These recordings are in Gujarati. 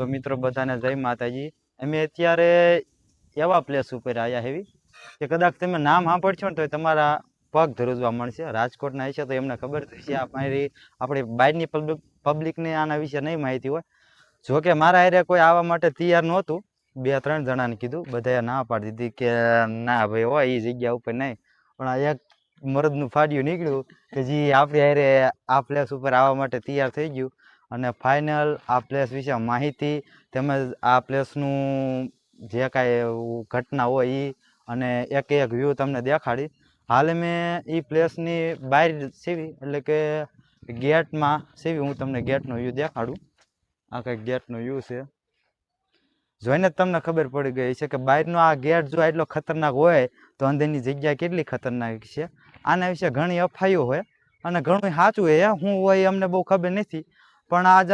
તો મિત્રો બધાને જય માતાજી। અમે અત્યારે એવા પ્લેસ ઉપર આવ્યા હેવી કે કદાચ તમે નામ સાંભળશો ને તો તમારા પગ ધ્રુજવા મળશે। રાજકોટના હશે તો એમને ખબર છે, આપણી બહારની પબ્લિકને આના વિશે નહીં માહિતી હોય। જોકે મારા હારે કોઈ આવવા માટે તૈયાર નહોતું, 2-3 જણાને કીધું, બધાએ ના પાડી દીધી કે ના ભાઈ હોય એ જગ્યા ઉપર નહીં। પણ આ એક મરદનું ફાડ્યું નીકળ્યું કે જે આપણી હારે આ પ્લેસ ઉપર આવવા માટે તૈયાર થઈ ગયું અને ફાઇનલ આ પ્લેસ વિશે માહિતી તેમજ આ પ્લેસનું જે કાંઈ ઘટના હોય એ અને એક વ્યૂ તમને દેખાડી। હાલ મેં એ પ્લેસની બહાર સેવી એટલે કે ગેટમાં સેવી, હું તમને ગેટનો વ્યૂ દેખાડું। આ કંઈક ગેટનો વ્યૂ છે, જોઈને જ તમને ખબર પડી ગઈ છે કે બહારનો આ ગેટ જો એટલો ખતરનાક હોય તો અંદરની જગ્યા કેટલી ખતરનાક છે। આના વિશે ઘણી અફવાઓ હોય અને ઘણું સાચું હોય, શું હોય અમને બહુ ખબર નથી, પણ આજ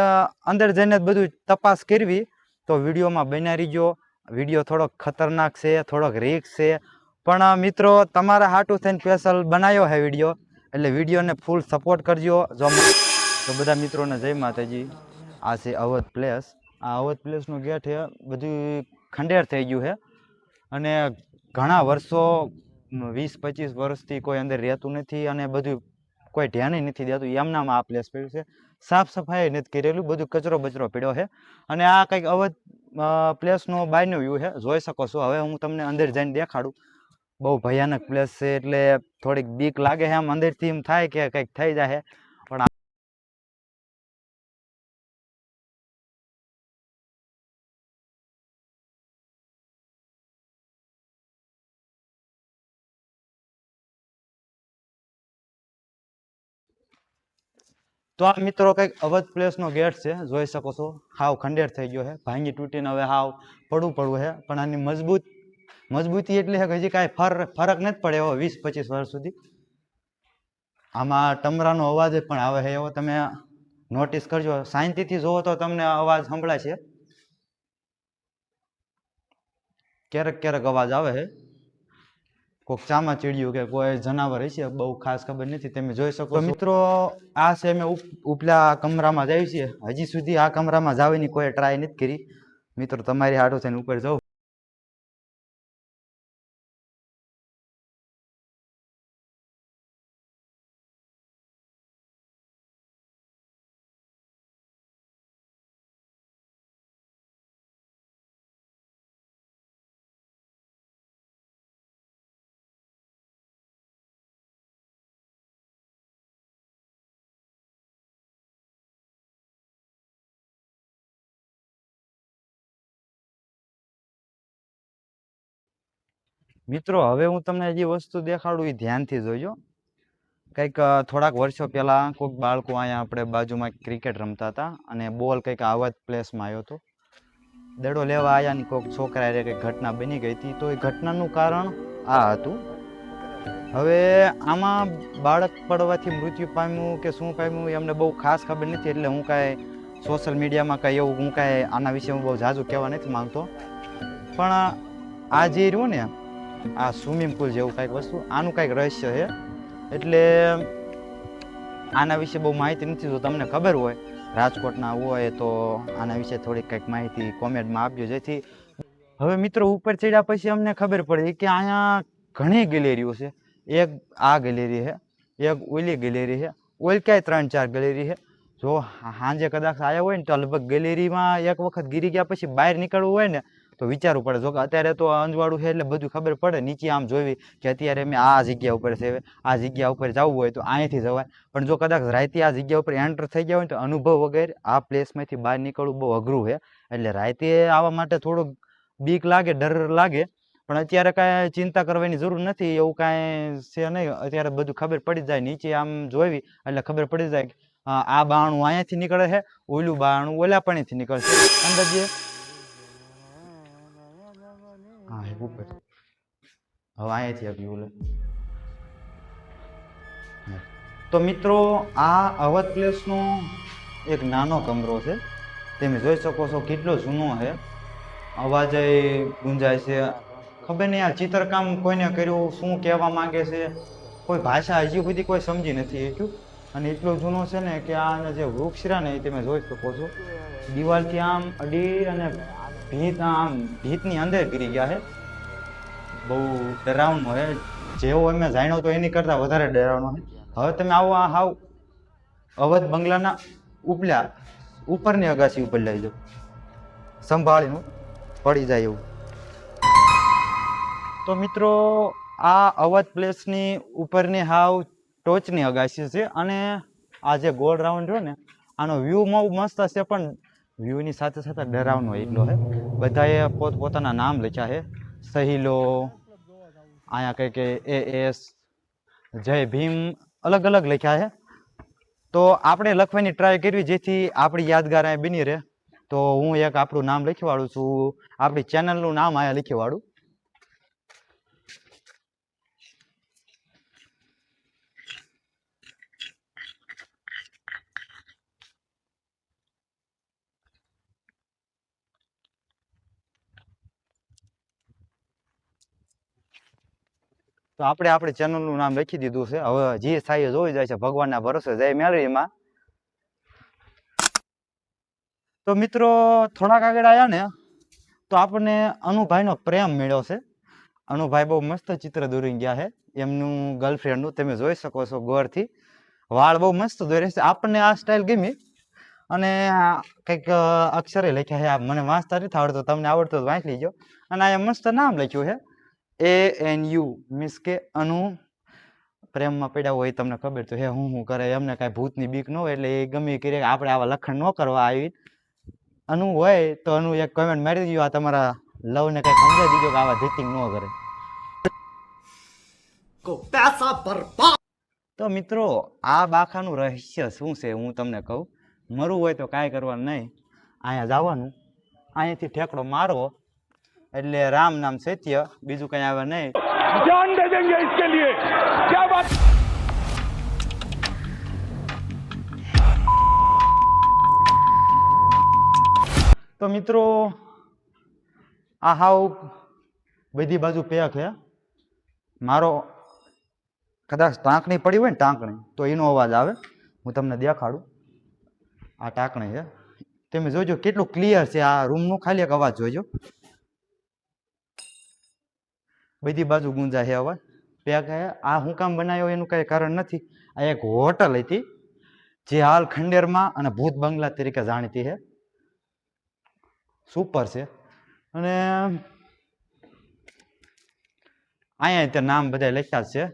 અંદર જઈને જ બધું તપાસ કરવી। તો વિડીયોમાં બન્યા રહીજો। વિડીયો થોડોક ખતરનાક છે, થોડોક રિસ્ક છે, પણ મિત્રો તમારા હાટું થઈને સ્પેશિયલ બનાવ્યો છે વિડીયો, એટલે વિડીયોને ફૂલ સપોર્ટ કરજો। તો બધા મિત્રોને જય માતાજી। આ છે અવધ પ્લેસ। આ અવધ પ્લેસનો ગેટ છે, બધું ખંડેર થઈ ગયું છે અને ઘણા વર્ષો 20-25 વર્ષથી કોઈ અંદર રહેતું નથી અને બધું કોઈ ધ્યાન નથી દેતું, એમનામાં આ પ્લેસ પડ્યું છે। સાફ સફાઈ નથી કરેલું, બધું કચરો બચરો પડ્યો છે અને આ કંઈક અવધ પ્લેસનો બહારનો વ્યૂ છે, જોઈ શકો છો। હવે હું તમને અંદર જઈને દેખાડું। બહુ ભયાનક પ્લેસ છે એટલે થોડીક બીક લાગે છે, આમ અંદરથી એમ થાય કે કંઈક થઈ જાય, પણ તો આ મિત્રો કંઈક અવધ પ્લેસનો ગેટ છે, જોઈ શકો છો। હાવ ખંડેર થઈ ગયો છે, ભાંગી તૂટીને હવે હાવ પડવું છે, પણ આની મજબૂતી એટલી છે કે હજી કાંઈ ફરક નથી પડે એવો 20-25 વર્ષ સુધી। આમાં ટમરાનો અવાજ પણ આવે છે એવો તમે નોટિસ કરજો, શાંતિથી જોવો તો તમને અવાજ સંભળાય છે, ક્યારેક અવાજ આવે છે, કોઈક ચામાચીડિયું કે કોઈ જનાવર હશે, બહુ ખાસ ખબર નથી, તમે જોઈ શકો છો। મિત્રો આ છે અમે ઉપલા કમરામાં જઈએ છીએ, હજી સુધી આ કમરામાં જવાની કોઈ ટ્રાય નથી કરી। મિત્રો તમારી હાટું થઈને ઉપર જાઉં। મિત્રો હવે હું તમને જે વસ્તુ દેખાડું એ ધ્યાનથી જોજો। કંઈક થોડાક વર્ષો પહેલાં કોઈક બાળકો અહીંયા આપણે બાજુમાં ક્રિકેટ રમતા હતા અને બોલ કંઈક આવા જ પ્લેસમાં આવ્યો હતો, દડો લેવા આવ્યા ને કોઈક છોકરા કંઈક ઘટના બની ગઈ હતી, તો એ ઘટનાનું કારણ આ હતું। હવે આમાં બાળક પડવાથી મૃત્યુ પામ્યું કે શું પામ્યું એ અમને બહુ ખાસ ખબર નથી, એટલે હું કાંઈ સોશિયલ મીડિયામાં કાંઈ એવું હું કાંઈ આના વિશે હું બહુ ઝાઝું કહેવા નથી માંગતો, પણ આ જે રહ્યું ને આ સ્વિમિંગ પુલ જેવું કંઈક વસ્તુ, આનું કંઈક રહસ્ય છે, એટલે આના વિશે બહુ માહિતી નથી। જો તમને ખબર હોય, રાજકોટના હોય તો આના વિશે થોડીક કંઈક માહિતી કોમેન્ટમાં આપજો, જેથી હવે મિત્રો ઉપર ચડ્યા પછી અમને ખબર પડી કે અહીંયા ઘણી ગેલેરીઓ છે। એક આ ગેલેરી છે, એક ઓલી ગેલેરી છે, ઓલી ક્યાંય 3-4 ગેલેરી છે। જો સાંજે કદાચ આવ્યા હોય ને તો લગભગ ગેલેરીમાં એક વખત ગીરી ગયા પછી બહાર નીકળવું હોય ને તો વિચારવું પડે। જો કે અત્યારે તો અંજવાળું છે એટલે બધું ખબર પડે, નીચે આમ જોઈ કે અત્યારે અમે આ જગ્યા ઉપર છે, આ જગ્યા ઉપર જવું હોય તો અહીંથી જવાય, પણ જો કદાચ રાતે આ જગ્યા ઉપર એન્ટર થઈ ગયા હોય તો અનુભવ વગર આ પ્લેસમાંથી બહાર નીકળવું બહુ અઘરું છે। એટલે રાતે આવવા માટે થોડુંક બીક લાગે, ડર લાગે, પણ અત્યારે કાંઈ ચિંતા કરવાની જરૂર નથી, એવું કાંઈ છે નહીં। અત્યારે બધું ખબર પડી જાય, નીચે આમ જોઈ એટલે ખબર પડી જાય આ બાણું અહીંયાથી નીકળે છે, ઓલું બાણું ઓલા પાણીથી નીકળશે અંદાજે। હા ઉપર હવે અહીંયાથી આવ્યું ઓલે। તો મિત્રો આ અવધ પ્લેસનો એક નાનો કમરો છે, તમે જોઈ શકો છો કેટલો જૂનો છે, અવાજ ગુંજાય છે, ખબર નહીં આ ચિત્રકામ કોઈને કર્યું, શું કહેવા માંગે છે, કોઈ ભાષા હજી સુધી કોઈ સમજી નથી શક્યું। અને એટલો જૂનો છે ને કે આના જે વૃક્ષ રહ્યા ને એ તમે જોઈ શકો છો. દિવાલથી આમ અડી અને ભીતની અંદર ગીરી ગયા છે. બહુ ડરાવનો છે. જેવો અમે જાણ્યો તો એની કરતા વધારે ડરાવનો છે. હવે તમે આવો આ હાવ અવધ બંગલાના ઉપરની અગાસી ઉપર લઈ જાઓ, સંભાળીને પડી જાય એવું. તો મિત્રો આ અવધ પ્લેસની ઉપરની હાવ ટોચની અગાસી છે અને આ જે ગોળ રાઉન્ડ રહ્યો ને આનો વ્યૂ બહુ મસ્ત હશે, પણ વ્યૂની સાથે સાથે ડરાવનો એટલો છે. બધાએ પોતપોતાના નામ લખ્યા છે. સહીલો, અહીંયા કંઈક AS, જય ભીમ, અલગ અલગ લખ્યા છે. તો આપણે લખવાની ટ્રાય કરવી જેથી આપણી યાદગાર અહીંયા બની રહે. તો હું એક આપણું નામ લખીવાળું છું, આપણી ચેનલનું નામ અહીંયા લખીવાળું. તો આપણે આપણી ચેનલનું નામ લખી દીધું છે. હવે જે થાય જોઈ જાય છે, ભગવાનના ભરોસે જય મેળવીમાં. તો મિત્રો થોડાક આગળ આવ્યા ને તો આપણને અનુભાઈનો પ્રેમ મળ્યો છે. અનુભાઈ બહુ મસ્ત ચિત્ર દોરી ગયા છે એમનું ગર્લફ્રેન્ડનું. તમે જોઈ શકો છો ગોરથી વાળ બહુ મસ્ત દોરે છે. આપણને આ સ્ટાઇલ ગમી અને કંઈક અક્ષરે લખ્યા છે. મને વાંચતા નથી આવડતું, તમને આવડતું તો વાંચી લીજો. અને આ મસ્ત નામ લખ્યું છે ANU, મીન્સ કે અનુ. પ્રેમમાં પડ્યા હોય તમને ખબર તો હે હું કરે, એમને કાંઈ ભૂતની બીક ન હોય એટલે એ ગમે કરે. આપણે આવા લખણ ન કરવા આવી. અનુ હોય તો અનુ એક કમેન્ટ મારી દીજો, આ તમારા લવને કંઈક સમજાવી દીજો કે આવા ધીતિંગ ન કરે. તો મિત્રો આ બાખાનું રહસ્ય શું છે હું તમને કહું. મરવું હોય તો કાંઈ કરવાનું નહીં, અહીંયા જવાનું, અહીંયાથી ઠેકડો મારવો એટલે રામ નામ સત્ય, બીજું કઈ આવે નહીં. જાન દે દેંગે इसके लिए क्या बात. તો મિત્રો આ હાવ બધી બાજુ પેક છે. મારો કદાચ ટાંકણી પડી હોય ને ટાંકણી તો એનો અવાજ આવે, હું તમને દેખાડું. આ ટાંકણી છે, તમે જોજો કેટલું ક્લિયર છે. આ રૂમનો ખાલી એક અવાજ જોજો, બધી બાજુ ગુંજા છે અવાજ. પેક છે. આ હું કામ બનાવ્યો એનું કઈ કારણ નથી. આ એક હોટલ હતી જે હાલ ખંડેરમાં અને ભૂત બંગલા તરીકે જાણીતી છે. સુપર છે. અને અહીંયા તે નામ બધા લખ્યા છે.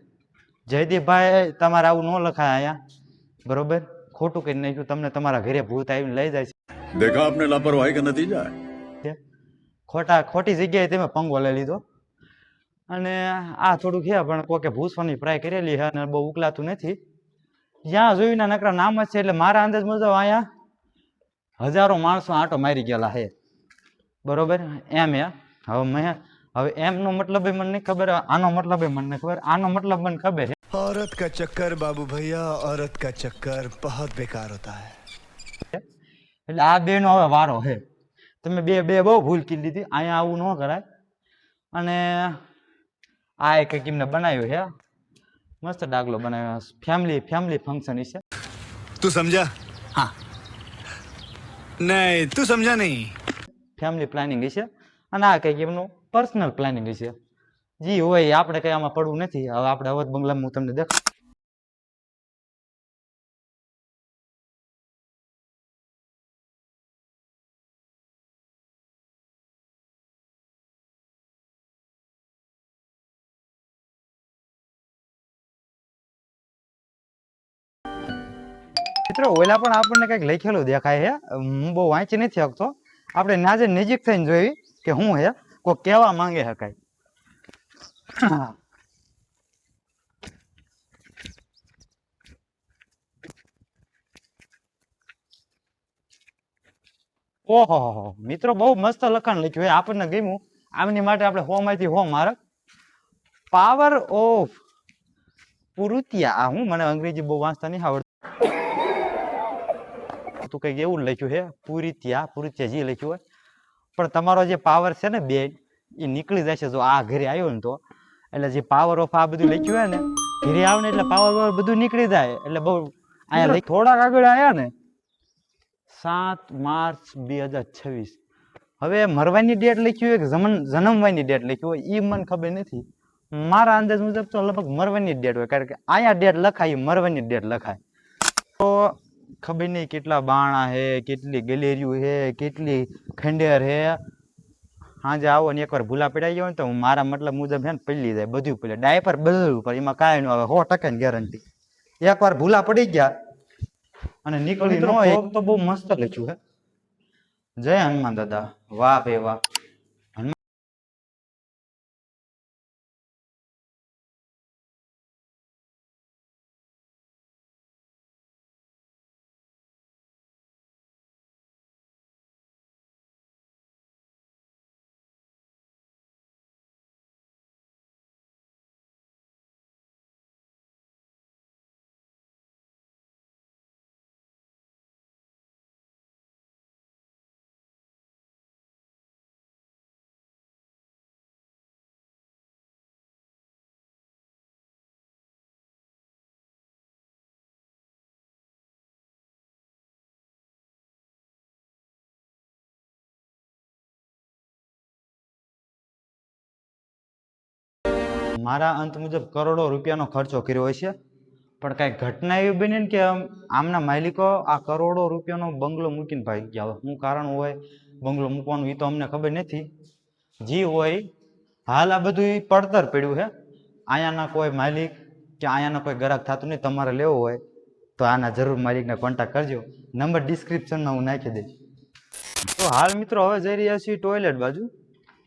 જયદીપભાઈ તમારે આવું ન લખાય અહીંયા, બરોબર? ખોટું કરી નાખ્યું. તમને તમારા ઘરે ભૂત આવીને લઈ જાય છે. देखा आपने लापरवाही का नतीजा है. ખોટી જગ્યાએ તમે પંગો લઈ લીધો. અને આ થોડું છે પણ કોકે ભૂસવાની ટ્રાય કરેલી છે અને બહુ ઉકલાતું નથી. જ્યાં જોયું ના નકરા નામ જ છે. એટલે મારા અંદાજ મુજબ અહીંયા હજારો માણસો આંટો મારી ગયેલા છે, બરોબર? એમ હવે એમનો મતલબ મને નહીં ખબર, આનો મતલબ મને નહીં ખબર. આનો મતલબ મને ખબર છે. औरत का चक्कर बाबू भैया, औरत का चक्कर बहुत बेकार होता है. એટલે આ બે નો હવે વારો છે. તમે બે બહુ ભૂલ કરી દીધી. અહીંયા આવું ન કરાય. અને આ એક એમને બનાવ્યું છે, મસ્ત ડાગલો બનાવ્યો. ફેમિલી ફંક્શન છે. तू समझा? हाँ. नहीं तू समझा नहीं. ફેમિલી પ્લાનિંગ છે. અને આ કંઈક એમનું પર્સનલ પ્લાનિંગ છે. જી હોય આપણે કઈ આમાં પડવું નથી. હવે આપણે અવધ બંગલામાં હું તમને દેખાડું. મિત્રો ઓલા પણ આપણને કઈક લખેલું દેખાય છે. હું બહુ વાંચી નથી શકતો. આપણે નાજે નજીક થઈને જોઈ કે હું હે કોઈ કેવા માંગે છે કઈ. ઓહો મિત્રો બહુ મસ્ત લખાણ લખ્યું. આપણને ગમ્યું. આમની માટે આપણે 100 માંથી 100 માર્ક. Power of પુરુતિયા. હું મને અંગ્રેજી બહુ વાંચતા નહીં આવડતું. તું કઈક એવું લખ્યું છે પુરુતિયા જે લખ્યું હોય. પણ તમારો જે પાવર છે ને બે એ નીકળી જશે જો આ ઘરે આવ્યો ને તો. એટલે જે પાવર ઓફ આ બધું લખ્યું હોય ને ઘરે આવે ને એટલે પાવર બધું નીકળી જાય. એટલે બહુ અહીંયા થોડાક આગળ આયા ને 7 માર્ચ 2026. હવે મરવાની ડેટ લખ્યું હોય કે જન્મવાની ડેટ લખ્યું હોય એ મને ખબર નથી. મારા અંદાજ મુજબ તો લગભગ મરવાની ડેટ હોય, કારણ કે અહીંયા ડેટ લખાય મરવાની ડેટ લખાય. તો ખબર નહીં કેટલા બાણા હે, કેટલી ગેલેરીઓ હે, કેટલી ખંડેર હે. સાંજે આવો ને એકવાર ભૂલા પડાઈ ગયો ને તો મારા મતલબ મુજબ છે ને પડી જાય, બધું પડી ડાયપર બદલવું પડે, એમાં કાંઈ ન આવે, 100% ગેરંટી. એકવાર ભૂલા પડી ગયા અને નીકળી ન હોય તો બહુ મસ્ત લખ્યું હે. જય હનુમાન દાદા, વાહ ભાઈ વાહ. મારા અંત મુજબ કરોડો રૂપિયાનો ખર્ચો કર્યો હોય છે, પણ કાંઈ ઘટના એવી બની ને કે આમના માલિકો આ કરોડો રૂપિયાનો બંગલો મૂકીને ભાગી ગયા. હવે શું કારણ હોય બંગલો મૂકવાનું એ તો અમને ખબર નથી. જે હોય હાલ આ બધું પડતર પડ્યું છે. અહીંયાના કોઈ માલિક કે અહીંયાના કોઈ ગ્રાહક થતું નહીં. તમારે લેવો હોય તો આના જરૂર માલિકને કોન્ટેક્ટ કરજો, નંબર ડિસ્ક્રિપ્શનમાં હું નાખી દઈશ. તો હાલ મિત્રો હવે જઈ રહ્યા છીએ ટોયલેટ બાજુ.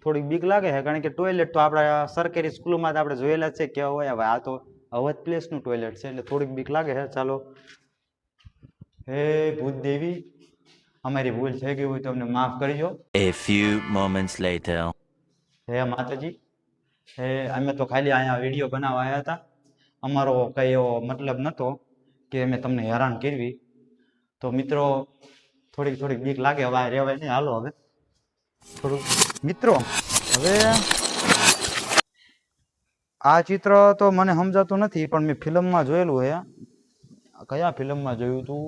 થોડીક બીક લાગે છે, કારણ કે ટોયલેટ તો આપણા સરકારી સ્કૂલોમાં તો આપણે જોયેલા છે કેવા હોય. હવે આ તો અવધ પ્લેસનું ટોયલેટ છે એટલે થોડીક બીક લાગે છે. ચાલો. હે ભૂતદેવી, અમારી ભૂલ થઈ ગઈ હોય તો અમને માફ કરજો. A few moments later. હે માતાજી, હે અમે તો ખાલી અહીંયા વિડીયો બનાવવા આવ્યા હતા. અમારો કઈ એવો મતલબ નહોતો કે અમે તમને હેરાન કરવી. તો મિત્રો થોડીક બીક લાગે, હવે આ રહેવાય નહીં. હાલો હવે થોડુંક મિત્રો. હવે આ ચિત્ર તો મને સમજાતું નથી, પણ મેં ફિલ્મમાં જોયેલું છે. કયા ફિલ્મમાં જોયું હતું?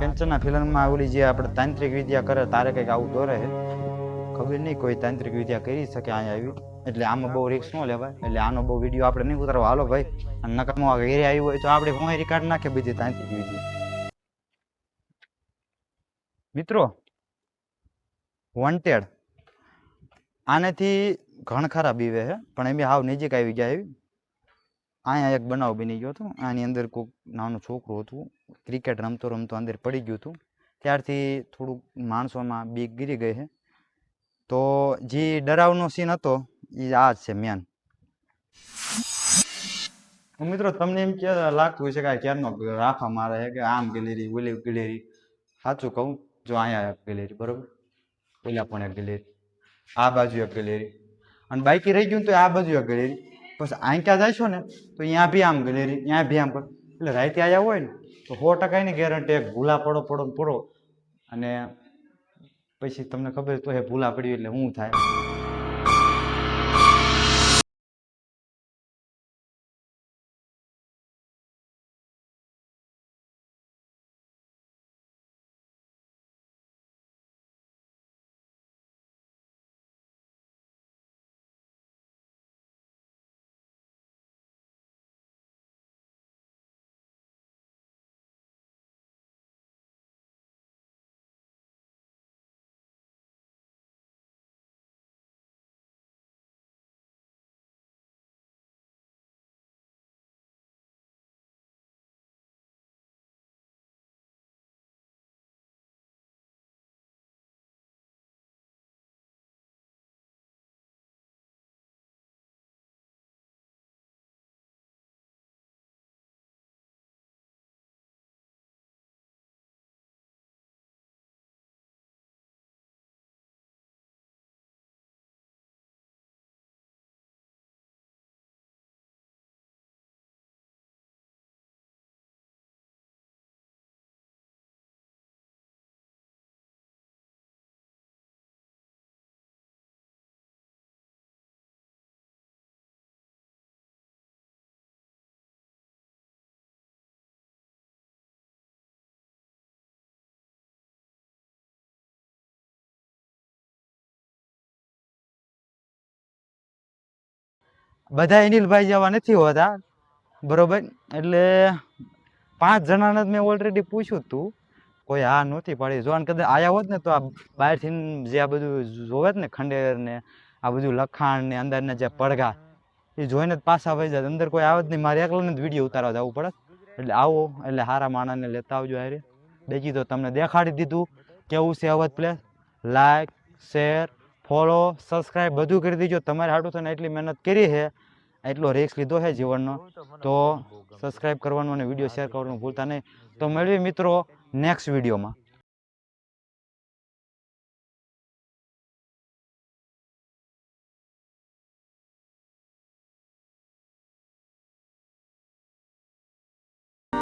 કંચના ફિલ્મમાં ઓલી જે આપણે તાંત્રિક વિદ્યા કરે તારે કંઈક આવું દોરે છે. ખબર નહીં કોઈ તાંત્રિક વિદ્યા કરી શકે અહીંયા આવી, એટલે આમાં બહુ રિસ્ક ન લેવાય. એટલે આનો બહુ વિડીયો આપણે નહીં ઉતારવા. હાલો ભાઈ, નકામો ઘેરે આવ્યું હોય તો આપણે હું રિકાર્ડ નાખે બધી તાંત્રિક વિદ્યા. મિત્રો વોન્ટેડ આનેથી ઘણ ખરા બીવે છે, પણ એમ હાવ નજીક આવી ગયા એવી. અહીંયા એક બનાવ બની ગયો હતો. આની અંદર કોઈક નાનું છોકરું હતું, ક્રિકેટ રમતો રમતો અંદર પડી ગયું હતું. ત્યારથી થોડુંક માણસોમાં બીક ગીરી ગઈ છે. તો જે ડરાવનો સીન હતો એ આ જ છે મેન. મિત્રો તમને એમ કે લાગતું હોય છે કે ક્યારનો રાખવા મારે છે કે આમ ગેલેરી ઓલી ગેલેરી. સાચું કહું, જો અહીંયા એક ગેલેરી બરોબર, ઓલા પણ એક ગેલેરી, આ બાજુ એક ગેલેરી, અને બાકી રહી ગયું તો આ બાજુ એક ગેલેરી. પછી આંક્યા જાય છો ને તો અહીંયા બી આમ ગેલેરી, ત્યાં બી આમ પડે. એટલે રાતે આવ્યા હોય ને તો 100% ની ગેરંટી એક ભૂલા પડો. અને પછી તમને ખબર તો એ ભૂલા પડ્યું એટલે શું થાય. બધા અનિલભાઈ જેવા નથી હોતા, બરોબર. એટલે 5 જણાને મેં ઓલરેડી પૂછ્યું તું, કોઈ હા નહોતી પાડી. જો આને કદાચ આયા હોત ને તો આ બહારથી જે આ બધું જોવે ને ખંડેર ને આ બધું લખાણ ને અંદરના જે પડઘા એ જોઈને જ પાછા વહી જાય. અંદર કોઈ આવે જ નહીં, મારે એકલાને જ વિડીયો ઉતારવા જવું પડે. એટલે આવો એટલે સારા માણસને લેતા આવજો હારે. બીજી તો તમને દેખાડી દીધું કેવું છે Awadh place. Like, share, follow, subscribe બધું કરી દીજો. તમારે હાટું થઈને એટલી મહેનત કરી છે, એટલો રિસ્ક લીધો છે જીવનનો, તો સબસ્ક્રાઈબ કરવાનું અને વિડીયો શેર કરવાનું ભૂલતા નહીં. તો મળીએ મિત્રો નેક્સ્ટ વિડીયોમાં.